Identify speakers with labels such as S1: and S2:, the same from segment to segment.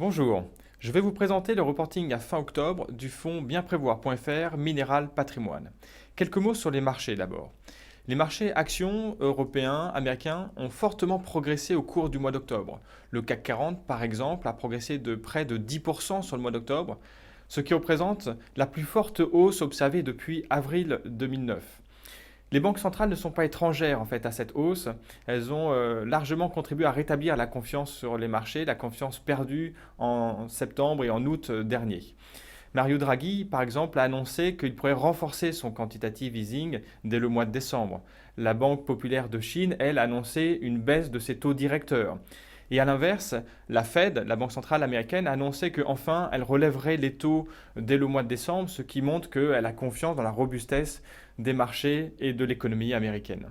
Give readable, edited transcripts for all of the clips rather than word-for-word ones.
S1: Bonjour, je vais vous présenter le reporting à fin octobre du fonds bienprévoir.fr Minéral Patrimoine. Quelques mots sur les marchés d'abord. Les marchés actions européens, américains ont fortement progressé au cours du mois d'octobre. Le CAC 40, par exemple, a progressé de près de 10% sur le mois d'octobre, ce qui représente la plus forte hausse observée depuis avril 2009. Les banques centrales ne sont pas étrangères en fait à cette hausse. Elles ont largement contribué à rétablir la confiance sur les marchés, la confiance perdue en septembre et en août dernier. Mario Draghi, par exemple, a annoncé qu'il pourrait renforcer son quantitative easing dès le mois de décembre. La Banque populaire de Chine, elle, a annoncé une baisse de ses taux directeurs. Et à l'inverse, la Fed, la Banque centrale américaine, a annoncé qu'enfin, elle relèverait les taux dès le mois de décembre, ce qui montre qu'elle a confiance dans la robustesse des marchés et de l'économie américaine.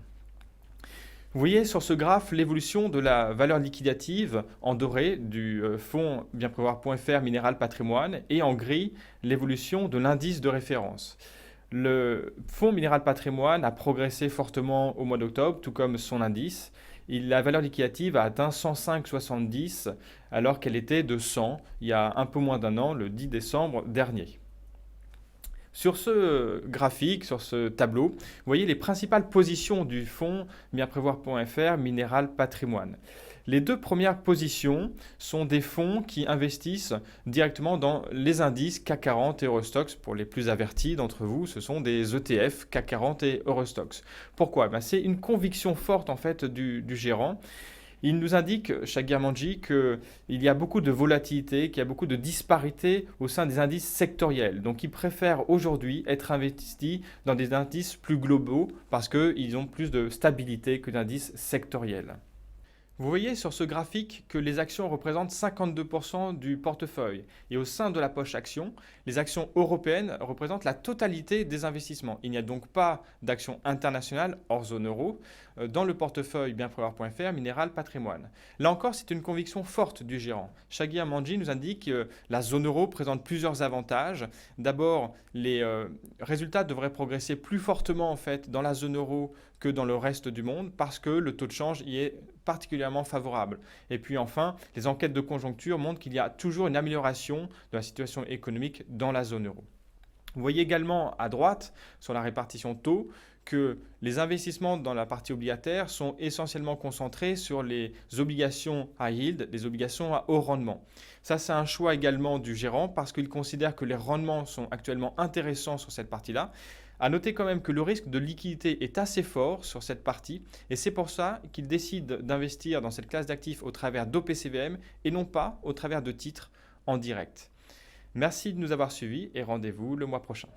S1: Vous voyez sur ce graphe l'évolution de la valeur liquidative en doré du fonds bienprévoir.fr Minéral Patrimoine et en gris l'évolution de l'indice de référence. Le fonds Minéral Patrimoine a progressé fortement au mois d'octobre, tout comme son indice. La valeur liquidative a atteint 105,70 alors qu'elle était de 100 il y a un peu moins d'un an, le 10 décembre dernier. Sur ce graphique, sur ce tableau, vous voyez les principales positions du fonds bienprévoir.fr Minéral Patrimoine. Les deux premières positions sont des fonds qui investissent directement dans les indices CAC 40 et Eurostoxx. Pour les plus avertis d'entre vous, ce sont des ETF CAC 40 et Eurostoxx. Pourquoi? C'est une conviction forte en fait du gérant. Il nous indique, Shagir Manji, qu'il y a beaucoup de volatilité, qu'il y a beaucoup de disparités au sein des indices sectoriels. Donc il préfère aujourd'hui être investi dans des indices plus globaux parce qu'ils ont plus de stabilité que d'indices sectoriels. Vous voyez sur ce graphique que les actions représentent 52% du portefeuille. Et au sein de la poche actions, les actions européennes représentent la totalité des investissements. Il n'y a donc pas d'actions internationales hors zone euro dans le portefeuille bienprévoir.fr Minéral Patrimoine. Là encore, c'est une conviction forte du gérant. Shagir Manji nous indique que la zone euro présente plusieurs avantages. D'abord, les résultats devraient progresser plus fortement en fait dans la zone euro que dans le reste du monde parce que le taux de change y est particulièrement favorable. Et puis enfin, les enquêtes de conjoncture montrent qu'il y a toujours une amélioration de la situation économique dans la zone euro. Vous voyez également à droite, sur la répartition taux, que les investissements dans la partie obligataire sont essentiellement concentrés sur les obligations high yield, les obligations à haut rendement. Ça, c'est un choix également du gérant parce qu'il considère que les rendements sont actuellement intéressants sur cette partie-là. À noter quand même que le risque de liquidité est assez fort sur cette partie et c'est pour ça qu'il décide d'investir dans cette classe d'actifs au travers d'OPCVM et non pas au travers de titres en direct. Merci de nous avoir suivis et rendez-vous le mois prochain.